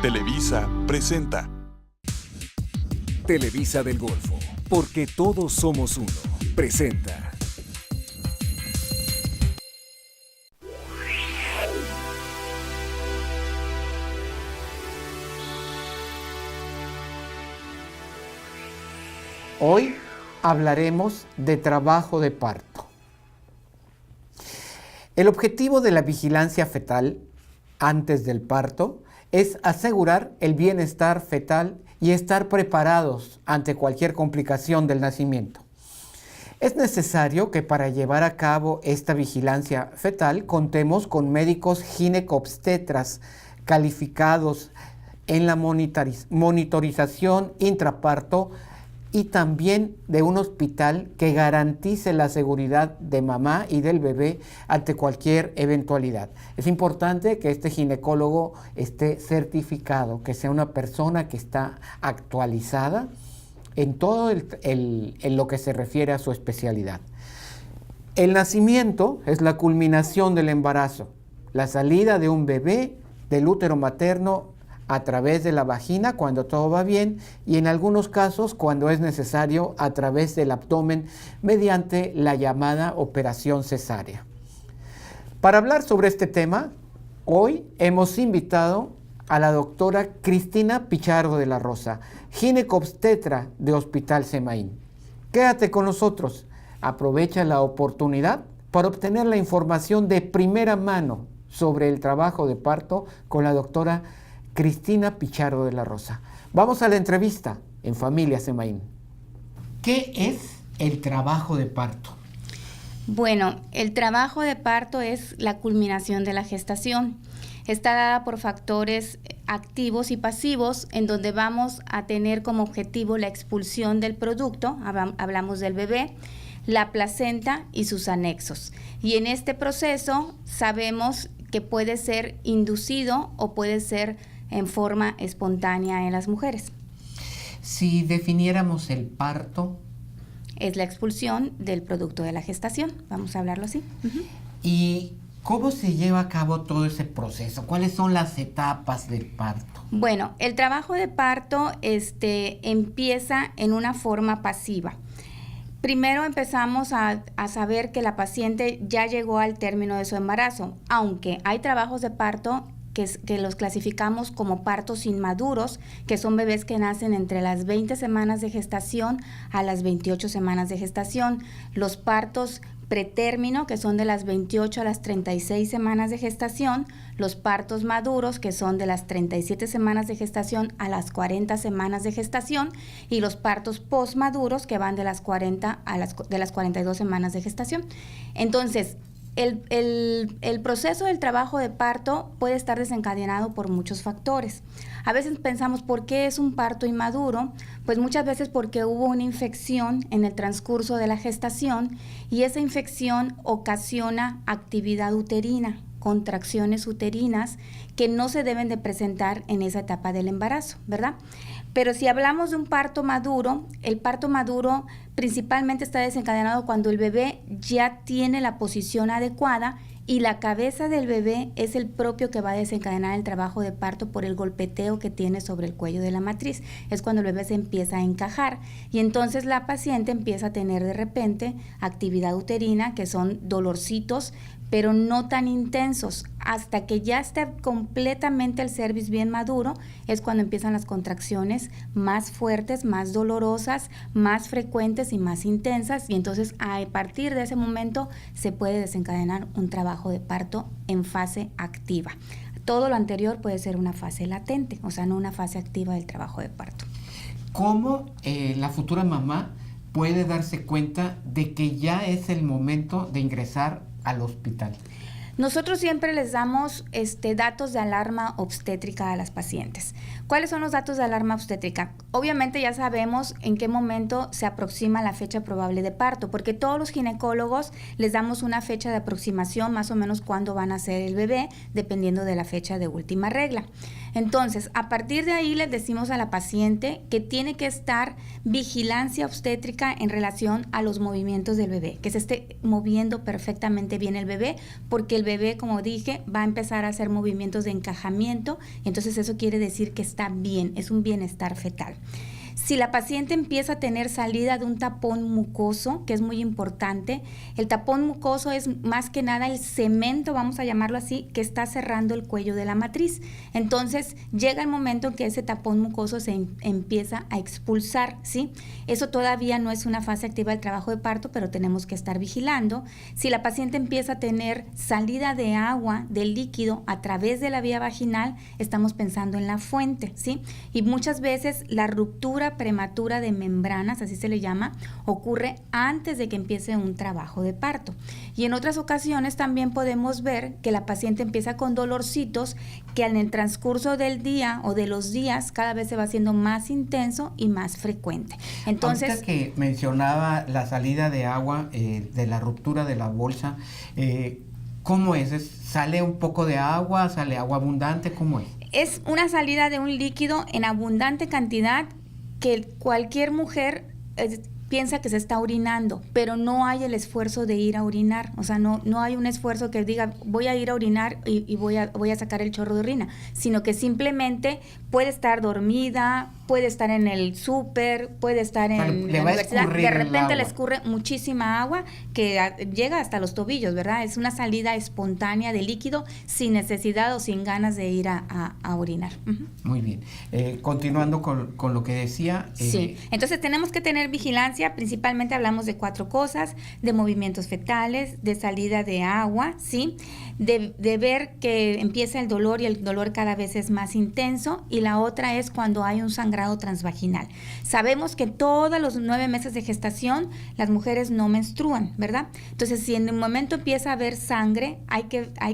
Televisa presenta Televisa del Golfo, porque todos somos uno, presenta. Hoy hablaremos de trabajo de parto. El objetivo de la vigilancia fetal antes del parto es asegurar el bienestar fetal y estar preparados ante cualquier complicación del nacimiento. Es necesario que para llevar a cabo esta vigilancia fetal contemos con médicos ginecobstetras calificados en la monitorización intraparto y también de un hospital que garantice la seguridad de mamá y del bebé ante cualquier eventualidad. Es importante que este ginecólogo esté certificado, que sea una persona que está actualizada en todo en lo que se refiere a su especialidad. El nacimiento es la culminación del embarazo, la salida de un bebé del útero materno a través de la vagina cuando todo va bien y en algunos casos cuando es necesario a través del abdomen mediante la llamada operación cesárea. Para hablar sobre este tema, hoy hemos invitado a la doctora Cristina Pichardo de la Rosa, ginecobstetra de Hospital Semaín. Quédate con nosotros, aprovecha la oportunidad para obtener la información de primera mano sobre el trabajo de parto con la doctora Cristina Pichardo de la Rosa. Vamos a la entrevista en Familia Semaín. ¿Qué es el trabajo de parto? Bueno, el trabajo de parto es la culminación de la gestación. Está dada por factores activos y pasivos en donde vamos a tener como objetivo la expulsión del producto, hablamos del bebé, la placenta y sus anexos. Y en este proceso sabemos que puede ser inducido o puede ser en forma espontánea en las mujeres. Si definiéramos el parto, es la expulsión del producto de la gestación, vamos a hablarlo así. ¿Y cómo se lleva a cabo todo ese proceso? ¿Cuáles son las etapas del parto? Bueno, el trabajo de parto empieza en una forma pasiva. Primero empezamos a saber que la paciente ya llegó al término de su embarazo, aunque hay trabajos de parto que los clasificamos como partos inmaduros, que son bebés que nacen entre las 20 semanas de gestación a las 28 semanas de gestación. Los partos pretérmino, que son de las 28 a las 36 semanas de gestación, los partos maduros, que son de las 37 semanas de gestación a las 40 semanas de gestación, y los partos postmaduros, que van de las 40 a de las 42 semanas de gestación. Entonces, el proceso del trabajo de parto puede estar desencadenado por muchos factores. A veces pensamos, ¿por qué es un parto inmaduro? Pues muchas veces porque hubo una infección en el transcurso de la gestación y esa infección ocasiona actividad uterina, contracciones uterinas que no se deben de presentar en esa etapa del embarazo, ¿verdad? Pero si hablamos de un parto maduro, el parto maduro principalmente está desencadenado cuando el bebé ya tiene la posición adecuada y la cabeza del bebé es el propio que va a desencadenar el trabajo de parto por el golpeteo que tiene sobre el cuello de la matriz. Es cuando el bebé se empieza a encajar y entonces la paciente empieza a tener de repente actividad uterina, que son dolorcitos, pero no tan intensos. Hasta que ya esté completamente el cervix bien maduro, es cuando empiezan las contracciones más fuertes, más dolorosas, más frecuentes y más intensas, y entonces a partir de ese momento se puede desencadenar un trabajo de parto en fase activa. Todo lo anterior puede ser una fase latente, o sea, no una fase activa del trabajo de parto. ¿Cómo la futura mamá puede darse cuenta de que ya es el momento de ingresar al hospital? Nosotros siempre les damos datos de alarma obstétrica a las pacientes. ¿Cuáles son los datos de alarma obstétrica? Obviamente ya sabemos en qué momento se aproxima la fecha probable de parto, porque todos los ginecólogos les damos una fecha de aproximación, más o menos cuándo van a nacer el bebé, dependiendo de la fecha de última regla. Entonces, a partir de ahí les decimos a la paciente que tiene que estar vigilancia obstétrica en relación a los movimientos del bebé, que se esté moviendo perfectamente bien el bebé, porque el bebé, como dije, va a empezar a hacer movimientos de encajamiento, entonces eso quiere decir que está bien, es un bienestar fetal. Si la paciente empieza a tener salida de un tapón mucoso, que es muy importante, el tapón mucoso es más que nada el cemento, vamos a llamarlo así, que está cerrando el cuello de la matriz. Entonces llega el momento en que ese tapón mucoso se empieza a expulsar, ¿sí? Eso todavía no es una fase activa del trabajo de parto, pero tenemos que estar vigilando. Si la paciente empieza a tener salida de agua, de líquido, a través de la vía vaginal, estamos pensando en la fuente, ¿sí? Y muchas veces la ruptura prematura de membranas, así se le llama, ocurre antes de que empiece un trabajo de parto. Y en otras ocasiones también podemos ver que la paciente empieza con dolorcitos que en el transcurso del día o de los días cada vez se va haciendo más intenso y más frecuente. Entonces, ahorita que mencionaba la salida de agua, de la ruptura de la bolsa, ¿cómo es? ¿Sale un poco de agua? ¿Sale agua abundante? ¿Cómo es? Es una salida de un líquido en abundante cantidad que cualquier mujer piensa que se está orinando, pero no hay el esfuerzo de ir a orinar, o sea, no hay un esfuerzo que diga voy a ir a orinar y voy a sacar el chorro de orina, sino que simplemente puede estar dormida, puede estar en el súper, puede estar en la universidad, de repente le escurre muchísima agua que llega hasta los tobillos, ¿verdad? Es una salida espontánea de líquido sin necesidad o sin ganas de ir a orinar. Uh-huh. Muy bien. Continuando con lo que decía. Sí, entonces tenemos que tener vigilancia, principalmente hablamos de 4 cosas, de movimientos fetales, de salida de agua, ¿sí? De ver que empieza el dolor y el dolor cada vez es más intenso, y la otra es cuando hay un sangrado transvaginal. Sabemos que todos los 9 meses de gestación las mujeres no menstruan, ¿verdad? Entonces, si en un momento empieza a haber sangre, hay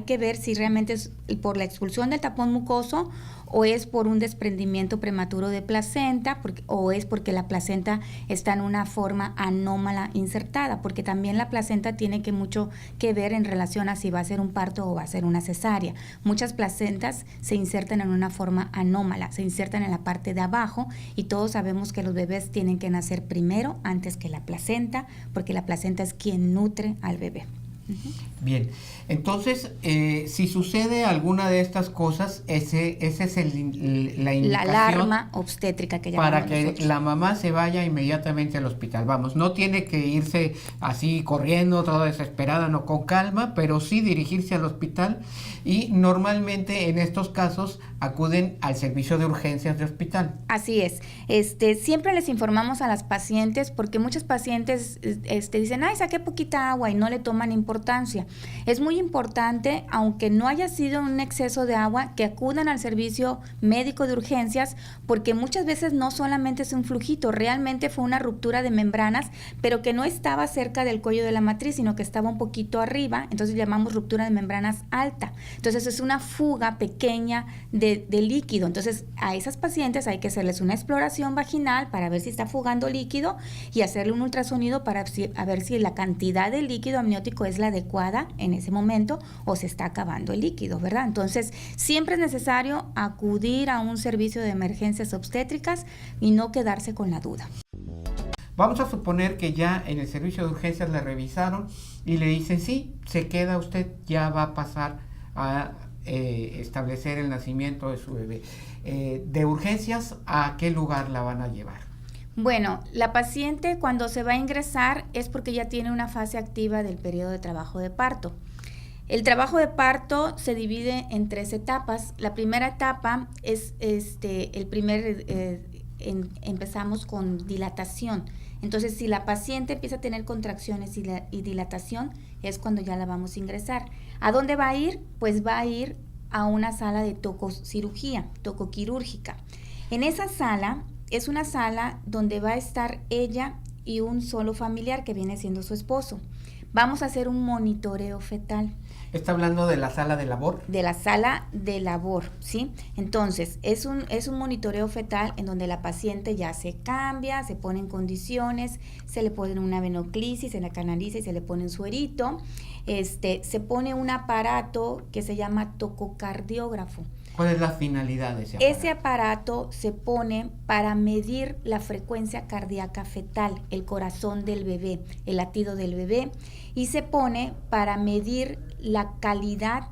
que ver si realmente es por la expulsión del tapón mucoso o es por un desprendimiento prematuro de placenta, o es porque la placenta está en una forma anómala insertada, porque también la placenta tiene mucho que ver en relación a si va a ser un parto o va a ser una cesárea. Muchas placentas se insertan en una forma anómala, se insertan en la parte de abajo, y todos sabemos que los bebés tienen que nacer primero antes que la placenta, porque la placenta es quien nutre al bebé. Uh-huh. Bien, entonces, si sucede alguna de estas cosas, ese es la indicación, la alarma obstétrica que llamamos para que nosotros. la mamá se vaya inmediatamente al hospital. Vamos, no tiene que irse así corriendo, toda desesperada, no, con calma, pero sí dirigirse al hospital, y normalmente en estos casos acuden al servicio de urgencias de hospital. Así es. Siempre les informamos a las pacientes, porque muchas pacientes dicen, ay, saqué poquita agua, y no le toman importancia. Es muy importante, aunque no haya sido un exceso de agua, que acudan al servicio médico de urgencias, porque muchas veces no solamente es un flujito, realmente fue una ruptura de membranas, pero que no estaba cerca del cuello de la matriz, sino que estaba un poquito arriba, entonces llamamos ruptura de membranas alta. Entonces es una fuga pequeña de líquido. Entonces a esas pacientes hay que hacerles una exploración vaginal para ver si está fugando líquido, y hacerle un ultrasonido para ver si la cantidad de líquido amniótico es la adecuada en ese momento o se está acabando el líquido, ¿verdad? Entonces siempre es necesario acudir a un servicio de emergencias obstétricas y no quedarse con la duda. Vamos a suponer que ya en el servicio de urgencias le revisaron y le dicen, sí, se queda usted, ya va a pasar a establecer el nacimiento de su bebé. De urgencias, ¿a qué lugar la van a llevar? Bueno, la paciente cuando se va a ingresar es porque ya tiene una fase activa del periodo de trabajo de parto. El trabajo de parto se divide en 3 etapas. La primera etapa es empezamos con dilatación. Entonces, si la paciente empieza a tener contracciones y dilatación, es cuando ya la vamos a ingresar. ¿A dónde va a ir? Pues va a ir a una sala de tococirugía, tocoquirúrgica. En esa sala es una sala donde va a estar ella y un solo familiar que viene siendo su esposo. Vamos a hacer un monitoreo fetal. ¿Está hablando de la sala de labor? De la sala de labor, ¿sí? Entonces, es un monitoreo fetal en donde la paciente ya se cambia, se pone en condiciones, se le pone una venoclisis, se la canaliza y se le pone un suerito. se pone un aparato que se llama tococardiógrafo. ¿Cuál es la finalidad de ese aparato? Ese aparato se pone para medir la frecuencia cardíaca fetal, el corazón del bebé, el latido del bebé, y se pone para medir la calidad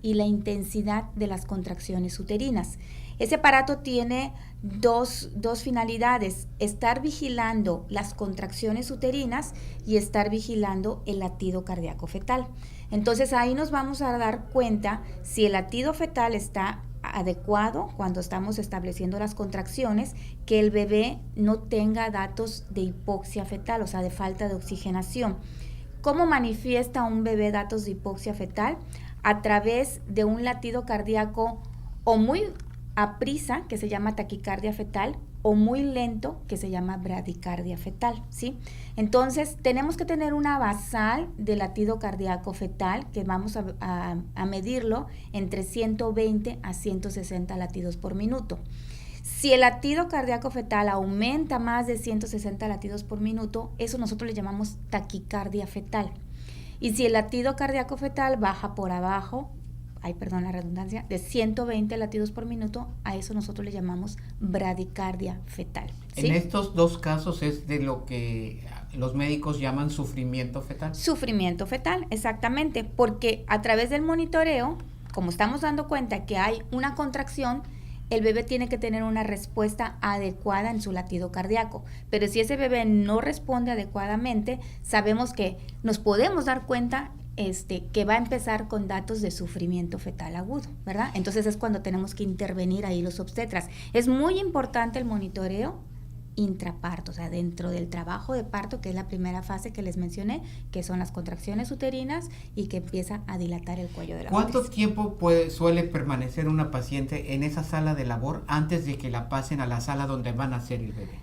y la intensidad de las contracciones uterinas. Ese aparato tiene dos finalidades: estar vigilando las contracciones uterinas y estar vigilando el latido cardíaco fetal. Entonces ahí nos vamos a dar cuenta si el latido fetal está adecuado cuando estamos estableciendo las contracciones, que el bebé no tenga datos de hipoxia fetal, o sea, de falta de oxigenación. ¿Cómo manifiesta un bebé datos de hipoxia fetal? A través de un latido cardíaco o muy aprisa, que se llama taquicardia fetal, o muy lento, que se llama bradicardia fetal, ¿sí? Entonces, tenemos que tener una basal de latido cardíaco fetal, que vamos a medirlo entre 120 a 160 latidos por minuto. Si el latido cardíaco fetal aumenta más de 160 latidos por minuto, eso nosotros le llamamos taquicardia fetal. Y si el latido cardíaco fetal baja por abajo, la redundancia, de 120 latidos por minuto, a eso nosotros le llamamos bradicardia fetal, ¿sí? En estos dos casos es de lo que los médicos llaman sufrimiento fetal. Sufrimiento fetal, exactamente, porque a través del monitoreo, como estamos dando cuenta que hay una contracción, el bebé tiene que tener una respuesta adecuada en su latido cardíaco. Pero si ese bebé no responde adecuadamente, sabemos que nos podemos dar cuenta que va a empezar con datos de sufrimiento fetal agudo, ¿verdad? Entonces es cuando tenemos que intervenir ahí los obstetras. Es muy importante el monitoreo intraparto, o sea, dentro del trabajo de parto, que es la primera fase que les mencioné, que son las contracciones uterinas y que empieza a dilatar el cuello de la matriz. ¿Cuánto tiempo suele permanecer una paciente en esa sala de labor antes de que la pasen a la sala donde van a nacer el bebé?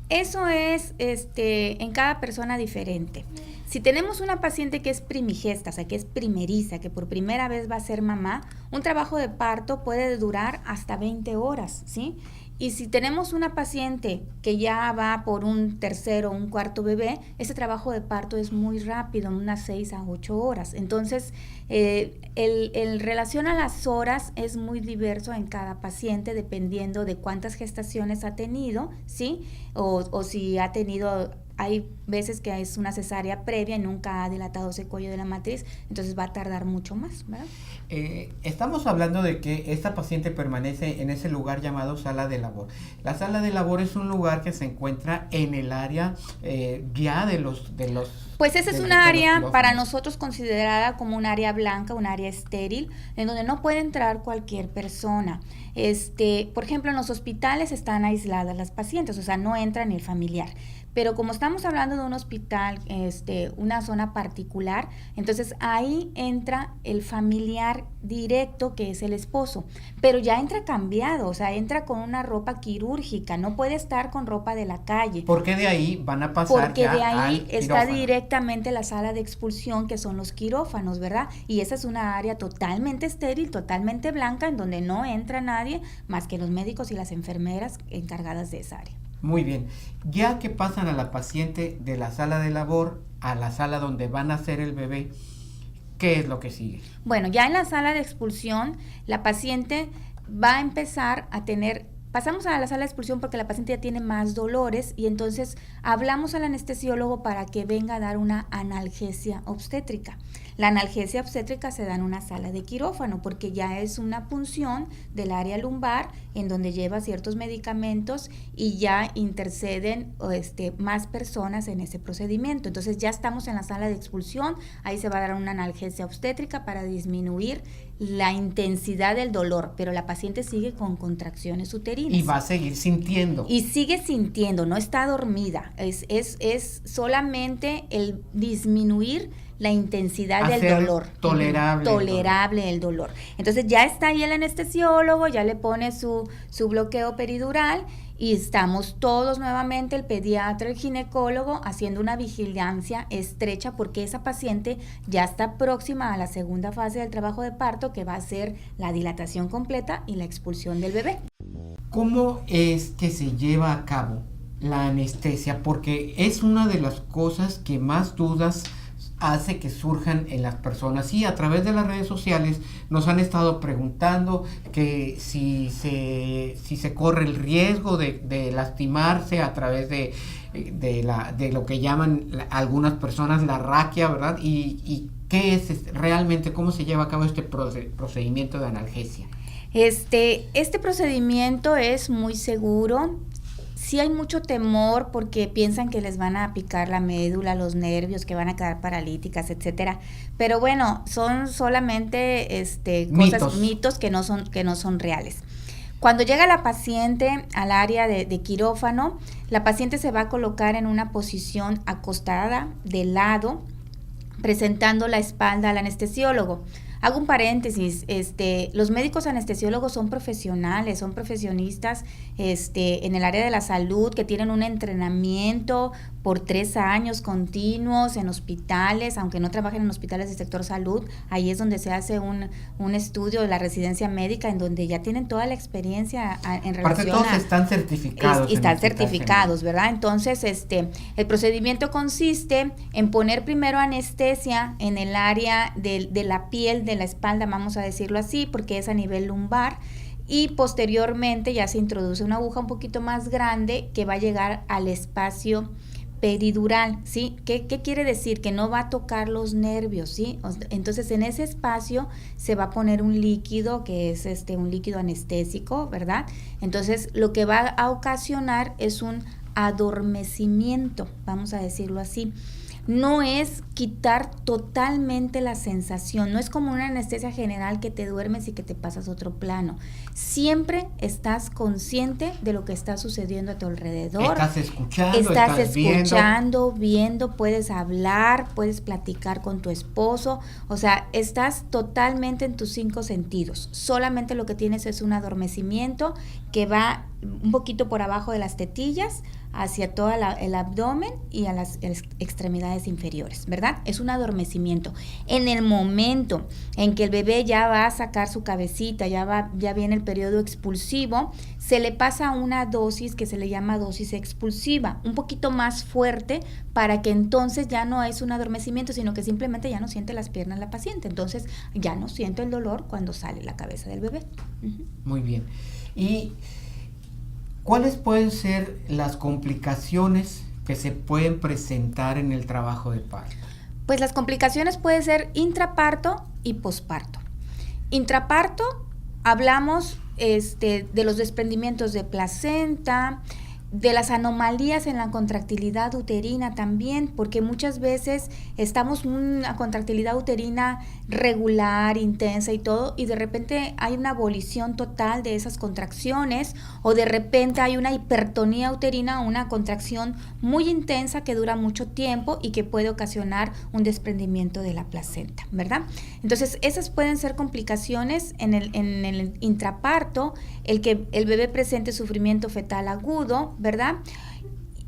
Eso es en cada persona diferente. Si tenemos una paciente que es primigesta, o sea, que es primeriza, que por primera vez va a ser mamá, un trabajo de parto puede durar hasta 20 horas, ¿sí? Y si tenemos una paciente que ya va por un tercero o un cuarto bebé, ese trabajo de parto es muy rápido, unas 6 a 8 horas. Entonces, el relación a las horas es muy diverso en cada paciente, dependiendo de cuántas gestaciones ha tenido, ¿sí? O si ha tenido... Hay veces que es una cesárea previa y nunca ha dilatado ese cuello de la matriz, entonces va a tardar mucho más, ¿verdad? Estamos hablando de que esta paciente permanece en ese lugar llamado sala de labor. La sala de labor es un lugar que se encuentra en el área ya de los... Pues esa es un área para nosotros considerada como un área blanca, un área estéril, en donde no puede entrar cualquier persona. Por ejemplo, en los hospitales están aisladas las pacientes, o sea, no entra ni el familiar. Pero como estamos hablando de un hospital, una zona particular, entonces ahí entra el familiar directo, que es el esposo, pero ya entra cambiado, o sea, entra con una ropa quirúrgica, no puede estar con ropa de la calle. Porque de ahí van a pasar Porque ya de ahí al está quirófano. Directamente la sala de expulsión, que son los quirófanos, ¿verdad? Y esa es una área totalmente estéril, totalmente blanca, en donde no entra nadie más que los médicos y las enfermeras encargadas de esa área. Muy bien, ya que pasan a la paciente de la sala de labor a la sala donde van a nacer el bebé, ¿qué es lo que sigue? Bueno, ya en la sala de expulsión, la paciente va a empezar a tener... Pasamos a la sala de expulsión porque la paciente ya tiene más dolores y entonces hablamos al anestesiólogo para que venga a dar una analgesia obstétrica. La analgesia obstétrica se da en una sala de quirófano porque ya es una punción del área lumbar en donde lleva ciertos medicamentos y ya interceden más personas en ese procedimiento. Entonces ya estamos en la sala de expulsión, ahí se va a dar una analgesia obstétrica para disminuir la intensidad del dolor, pero la paciente sigue con contracciones uterinas. Y va a seguir sintiendo. Y sigue sintiendo, no está dormida, es solamente el disminuir la intensidad del dolor. Tolerable el dolor. Entonces ya está ahí el anestesiólogo, ya le pone su bloqueo peridural y estamos todos nuevamente, el pediatra, el ginecólogo, haciendo una vigilancia estrecha porque esa paciente ya está próxima a la segunda fase del trabajo de parto, que va a ser la dilatación completa y la expulsión del bebé. ¿Cómo es que se lleva a cabo la anestesia? Porque es una de las cosas que más dudas hace que surjan en las personas. Y a través de las redes sociales nos han estado preguntando que si se corre el riesgo de lastimarse a través de lo que llaman algunas personas la raquia, ¿verdad? Y qué es realmente, cómo se lleva a cabo este procedimiento de analgesia. Este procedimiento es muy seguro. Sí hay mucho temor porque piensan que les van a picar la médula, los nervios, que van a quedar paralíticas, etcétera. Pero bueno, son solamente mitos que no son reales. Cuando llega la paciente al área de quirófano, la paciente se va a colocar en una posición acostada de lado, presentando la espalda al anestesiólogo. Hago un paréntesis, los médicos anestesiólogos son profesionales, son profesionistas en el área de la salud que tienen un entrenamiento por 3 años continuos en hospitales, aunque no trabajen en hospitales del sector salud. Ahí es donde se hace un estudio de la residencia médica en donde ya tienen toda la experiencia en relación Aparte todos están certificados. Están certificados, ¿verdad? Entonces, el procedimiento consiste en poner primero anestesia en el área de la piel, de la espalda, vamos a decirlo así, porque es a nivel lumbar, y posteriormente ya se introduce una aguja un poquito más grande que va a llegar al espacio peridural, ¿sí? ¿Qué quiere decir? Que no va a tocar los nervios, ¿sí? Entonces, en ese espacio se va a poner un líquido que es un líquido anestésico, ¿verdad? Entonces, lo que va a ocasionar es un adormecimiento, vamos a decirlo así. No es quitar totalmente la sensación, no es como una anestesia general que te duermes y que te pasas a otro plano. Siempre estás consciente de lo que está sucediendo a tu alrededor. Estás escuchando, viendo, puedes hablar, puedes platicar con tu esposo, o sea, estás totalmente en tus 5 sentidos. Solamente lo que tienes es un adormecimiento que va un poquito por abajo de las tetillas, hacia todo el abdomen y a las extremidades inferiores, ¿verdad? Es un adormecimiento. En el momento en que el bebé ya va a sacar su cabecita, ya viene el periodo expulsivo, se le pasa una dosis que se le llama dosis expulsiva, un poquito más fuerte, para que entonces ya no es un adormecimiento, sino que simplemente ya no siente las piernas la paciente. Entonces ya no siente el dolor cuando sale la cabeza del bebé. Uh-huh. Muy bien. Y ¿cuáles pueden ser las complicaciones que se pueden presentar en el trabajo de parto? Pues las complicaciones pueden ser intraparto y posparto. Intraparto, hablamos de los desprendimientos de placenta, de las anomalías en la contractilidad uterina también, porque muchas veces estamos en una contractilidad uterina regular, intensa y todo, y de repente hay una abolición total de esas contracciones, o de repente hay una hipertonía uterina, una contracción muy intensa que dura mucho tiempo y que puede ocasionar un desprendimiento de la placenta, ¿verdad? Entonces, esas pueden ser complicaciones en el intraparto, el que el bebé presente sufrimiento fetal agudo, ¿verdad?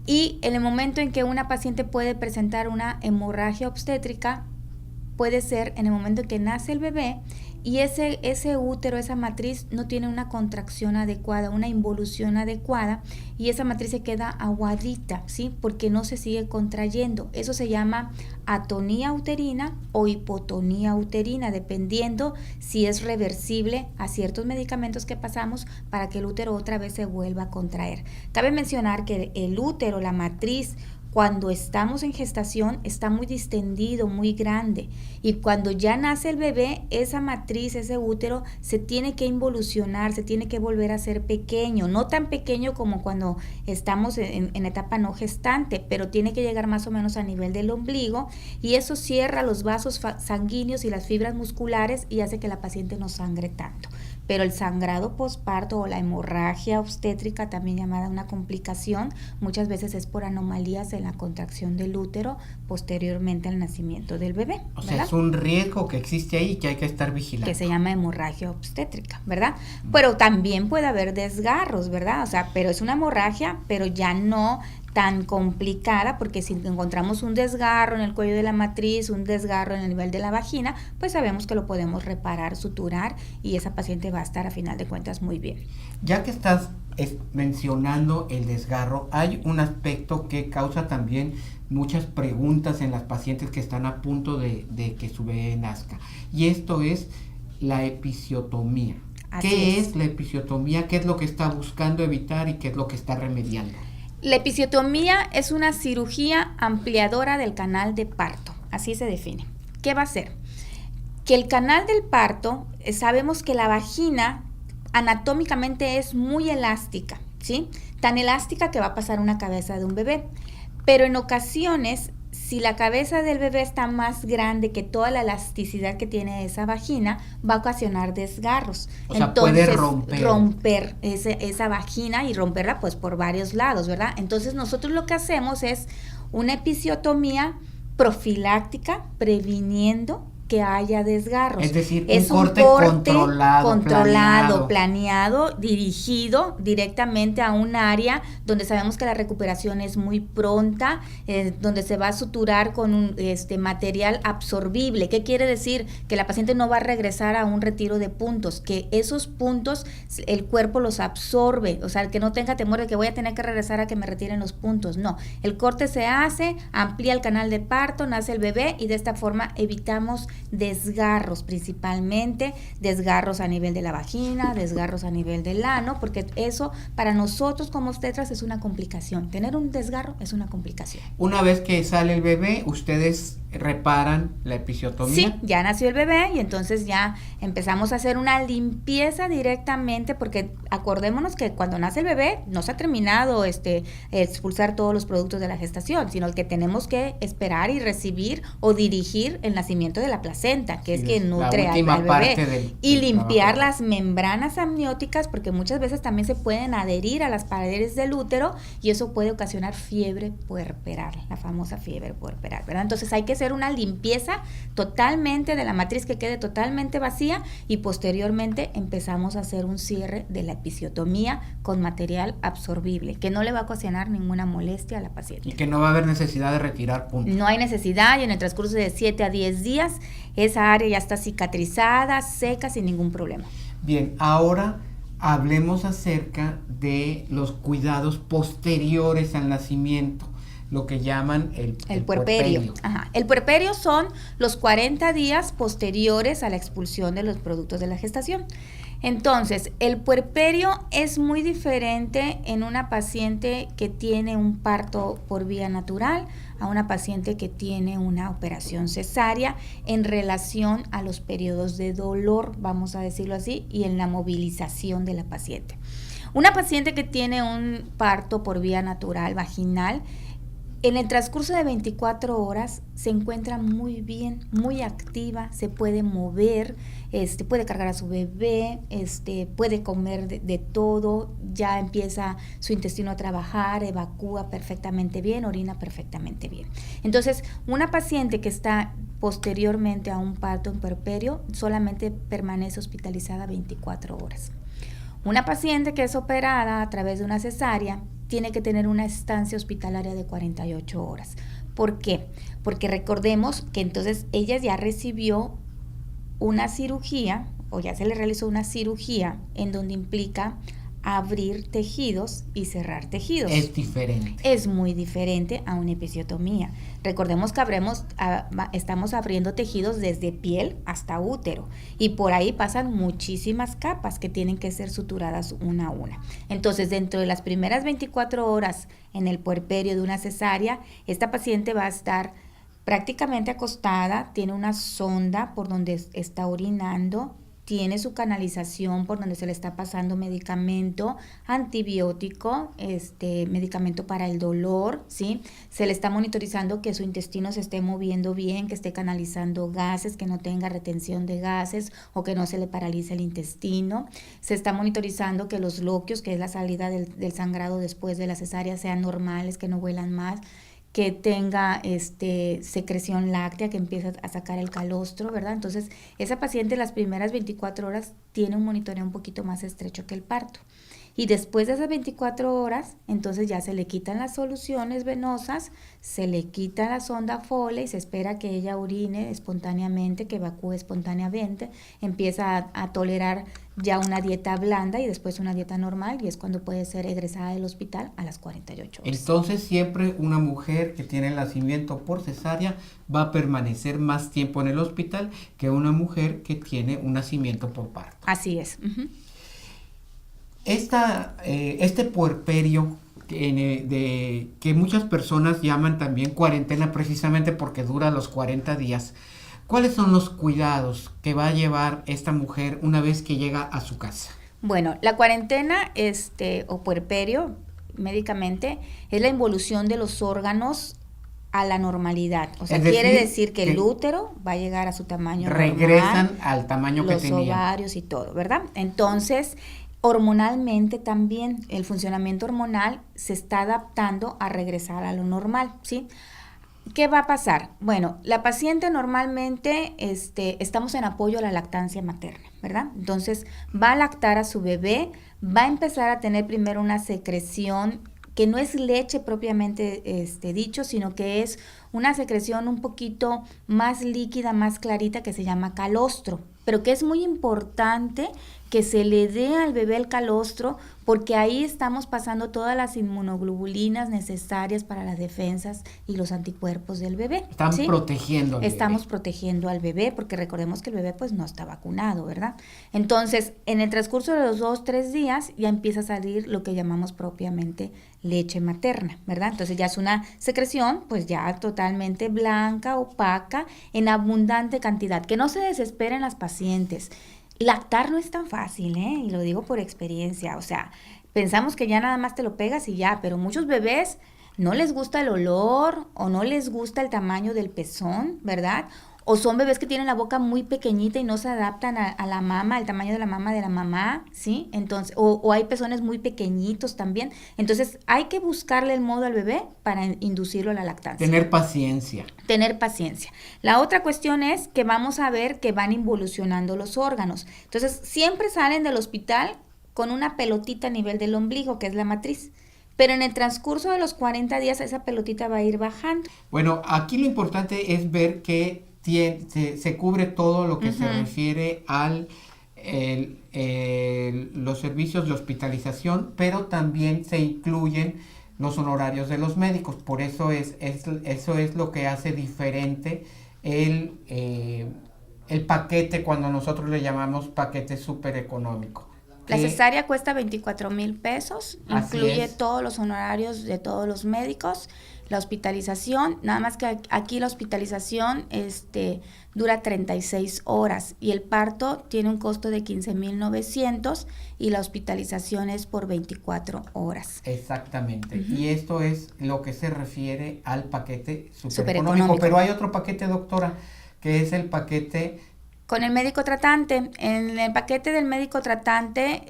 Y en el momento en que una paciente puede presentar una hemorragia obstétrica, puede ser en el momento en que nace el bebé y ese útero, esa matriz no tiene una contracción adecuada, una involución adecuada, y esa matriz se queda aguadita, ¿sí? Porque no se sigue contrayendo. Eso se llama atonía uterina o hipotonía uterina, dependiendo si es reversible a ciertos medicamentos que pasamos para que el útero otra vez se vuelva a contraer. Cabe mencionar que el útero, la matriz, cuando estamos en gestación está muy distendido, muy grande, y cuando ya nace el bebé, esa matriz, ese útero se tiene que involucionar, se tiene que volver a ser pequeño, no tan pequeño como cuando estamos en etapa no gestante, pero tiene que llegar más o menos a nivel del ombligo, y eso cierra los vasos sanguíneos y las fibras musculares y hace que la paciente no sangre tanto. Pero el sangrado posparto o la hemorragia obstétrica, también llamada una complicación, muchas veces es por anomalías en la contracción del útero posteriormente al nacimiento del bebé, ¿verdad? O sea, es un riesgo que existe ahí y que hay que estar vigilando. Que se llama hemorragia obstétrica, ¿verdad? Pero también puede haber desgarros, ¿verdad? O sea, pero es una hemorragia, pero ya no tan complicada, porque si encontramos un desgarro en el cuello de la matriz, un desgarro en el nivel de la vagina, pues sabemos que lo podemos reparar, suturar, y esa paciente va a estar a final de cuentas muy bien. Ya que estás mencionando el desgarro, hay un aspecto que causa también muchas preguntas en las pacientes que están a punto de que su bebé nazca, y esto es la episiotomía. ¿Qué es la episiotomía? ¿Qué es lo que está buscando evitar y qué es lo que está remediando? La episiotomía es una cirugía ampliadora del canal de parto, así se define. ¿Qué va a hacer? Que el canal del parto, sabemos que la vagina anatómicamente es muy elástica, ¿sí? Tan elástica que va a pasar una cabeza de un bebé, pero en ocasiones, si la cabeza del bebé está más grande que toda la elasticidad que tiene esa vagina, va a ocasionar desgarros. O sea, puede romper esa vagina y romperla pues por varios lados, ¿verdad? Entonces nosotros lo que hacemos es una episiotomía profiláctica, previniendo que haya desgarros. Es decir, un corte controlado, planeado, dirigido directamente a un área donde sabemos que la recuperación es muy pronta, donde se va a suturar con un material absorbible. ¿Qué quiere decir? Que la paciente no va a regresar a un retiro de puntos, que esos puntos el cuerpo los absorbe, o sea, que no tenga temor de que voy a tener que regresar a que me retiren los puntos. No, el corte se hace, amplía el canal de parto, nace el bebé, y de esta forma evitamos desgarros, principalmente desgarros a nivel de la vagina, desgarros a nivel del ano, porque eso para nosotros como obstetras es una complicación. Tener un desgarro es una complicación. Una vez que sale el bebé, ustedes reparan la episiotomía. Sí, ya nació el bebé y entonces ya empezamos a hacer una limpieza directamente, porque acordémonos que cuando nace el bebé no se ha terminado expulsar todos los productos de la gestación, sino que tenemos que esperar y recibir o dirigir el nacimiento de la placenta, que es quien nutre al bebé, y limpiar las membranas amnióticas, porque muchas veces también se pueden adherir a las paredes del útero y eso puede ocasionar fiebre puerperal, la famosa fiebre puerperal, ¿verdad? Entonces hay que hacer una limpieza totalmente de la matriz, que quede totalmente vacía, y posteriormente empezamos a hacer un cierre de la episiotomía con material absorbible, que no le va a ocasionar ninguna molestia a la paciente. Y que no va a haber necesidad de retirar puntos. No hay necesidad, y en el transcurso de 7 a 10 días esa área ya está cicatrizada, seca, sin ningún problema. Bien, ahora hablemos acerca de los cuidados posteriores al nacimiento, lo que llaman el puerperio. Ajá. El puerperio son los 40 días posteriores a la expulsión de los productos de la gestación. Entonces, el puerperio es muy diferente en una paciente que tiene un parto por vía natural a una paciente que tiene una operación cesárea, en relación a los periodos de dolor, vamos a decirlo así, y en la movilización de la paciente. Una paciente que tiene un parto por vía natural vaginal, en el transcurso de 24 horas se encuentra muy bien, muy activa, se puede mover, puede cargar a su bebé, puede comer de todo, ya empieza su intestino a trabajar, evacúa perfectamente bien, orina perfectamente bien. Entonces, una paciente que está posteriormente a un parto en puerperio solamente permanece hospitalizada 24 horas. Una paciente que es operada a través de una cesárea tiene que tener una estancia hospitalaria de 48 horas. ¿Por qué? Porque recordemos que entonces ella ya recibió una cirugía, o ya se le realizó una cirugía en donde implica abrir tejidos y cerrar tejidos. Es diferente. Es muy diferente a una episiotomía. Recordemos que estamos abriendo tejidos desde piel hasta útero, y por ahí pasan muchísimas capas que tienen que ser suturadas una a una. Entonces, dentro de las primeras 24 horas en el puerperio de una cesárea, esta paciente va a estar prácticamente acostada, tiene una sonda por donde está orinando, tiene su canalización por donde se le está pasando medicamento, antibiótico, medicamento para el dolor, ¿sí? Se le está monitorizando que su intestino se esté moviendo bien, que esté canalizando gases, que no tenga retención de gases o que no se le paralice el intestino. Se está monitorizando que los loquios, que es la salida del sangrado después de la cesárea, sean normales, que no huelan más, que tenga secreción láctea, que empieza a sacar el calostro, ¿verdad? Entonces, esa paciente las primeras 24 horas tiene un monitoreo un poquito más estrecho que el parto. Y después de esas 24 horas, entonces ya se le quitan las soluciones venosas, se le quita la sonda Foley y se espera que ella orine espontáneamente, que evacúe espontáneamente, empieza a tolerar ya una dieta blanda y después una dieta normal, y es cuando puede ser egresada del hospital a las 48 horas. Entonces siempre una mujer que tiene el nacimiento por cesárea va a permanecer más tiempo en el hospital que una mujer que tiene un nacimiento por parto. Así es. Este puerperio que muchas personas llaman también cuarentena precisamente porque dura los 40 días, ¿cuáles son los cuidados que va a llevar esta mujer una vez que llega a su casa? Bueno, la cuarentena o puerperio médicamente es la involución de los órganos a la normalidad. O sea, quiere decir que el útero va a llegar a su tamaño regresan normal, al tamaño que tenían. los ovarios y todo, ¿verdad? Entonces, hormonalmente también el funcionamiento hormonal se está adaptando a regresar a lo normal, ¿sí? ¿Qué va a pasar? Bueno, la paciente normalmente estamos en apoyo a la lactancia materna, ¿verdad? Entonces va a lactar a su bebé, va a empezar a tener primero una secreción que no es leche propiamente dicho, sino que es una secreción un poquito más líquida, más clarita, que se llama calostro, pero que es muy importante que se le dé al bebé el calostro, porque ahí estamos pasando todas las inmunoglobulinas necesarias para las defensas y los anticuerpos del bebé. Estamos protegiendo al bebé. Estamos protegiendo al bebé, porque recordemos que el bebé pues no está vacunado, ¿verdad? Entonces, en el transcurso de los 2-3 días ya empieza a salir lo que llamamos propiamente leche materna, ¿verdad? Entonces ya es una secreción pues ya totalmente blanca, opaca, en abundante cantidad. Que no se desesperen las pacientes. Lactar no es tan fácil, y lo digo por experiencia. O sea, pensamos que ya nada más te lo pegas y ya, pero muchos bebés no les gusta el olor o no les gusta el tamaño del pezón, ¿verdad? O son bebés que tienen la boca muy pequeñita y no se adaptan a la mama, al tamaño de la mamá, ¿sí? Entonces, o hay pezones muy pequeñitos también. Entonces, hay que buscarle el modo al bebé para inducirlo a la lactancia. Tener paciencia. Tener paciencia. La otra cuestión es que vamos a ver que van involucionando los órganos. Entonces, siempre salen del hospital con una pelotita a nivel del ombligo, que es la matriz. Pero en el transcurso de los 40 días esa pelotita va a ir bajando. Bueno, aquí lo importante es ver que se cubre todo lo que se refiere al los servicios de hospitalización, pero también se incluyen los honorarios de los médicos. Por eso eso es lo que hace diferente el paquete, cuando nosotros le llamamos paquete súper económico. La cesárea cuesta 24,000 pesos, incluye todos los honorarios de todos los médicos, la hospitalización, nada más que aquí la hospitalización dura 36 horas y el parto tiene un costo de 15,900 y la hospitalización es por 24 horas. Exactamente, y esto es lo que se refiere al paquete súper económico, pero hay otro paquete, doctora, que es el paquete con el médico tratante. En el paquete del médico tratante,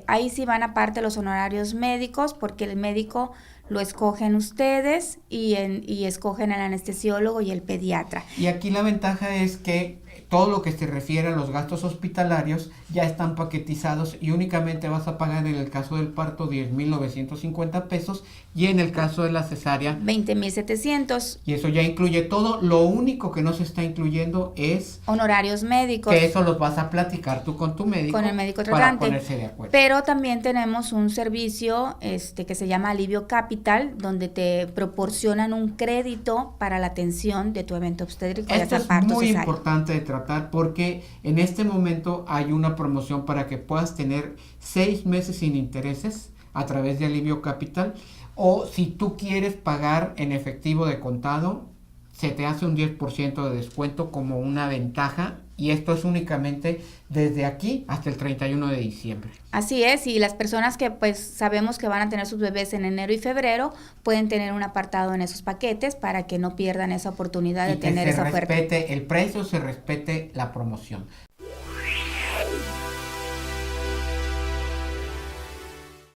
ahí sí van aparte los honorarios médicos, porque el médico lo escogen ustedes y escogen el anestesiólogo y el pediatra. Y aquí la ventaja es que todo lo que se refiere a los gastos hospitalarios ya están paquetizados y únicamente vas a pagar en el caso del parto 10,950 pesos y en el caso de la cesárea 20,700. Y eso ya incluye todo. Lo único que no se está incluyendo es honorarios médicos. Que eso los vas a platicar tú con tu médico. Con el médico tratante. Para ponerse de acuerdo. Pero también tenemos un servicio que se llama Alivio Capital, donde te proporcionan un crédito para la atención de tu evento obstétrico. Esto es muy importante de tratar, porque en este momento hay una promoción para que puedas tener 6 meses sin intereses a través de Alivio Capital, o si tú quieres pagar en efectivo de contado, se te hace un 10% de descuento como una ventaja, y esto es únicamente desde aquí hasta el 31 de diciembre. Así es, y las personas que pues sabemos que van a tener sus bebés en enero y febrero pueden tener un apartado en esos paquetes para que no pierdan esa oportunidad de tener esa oferta. Y que se respete el precio, se respete la promoción.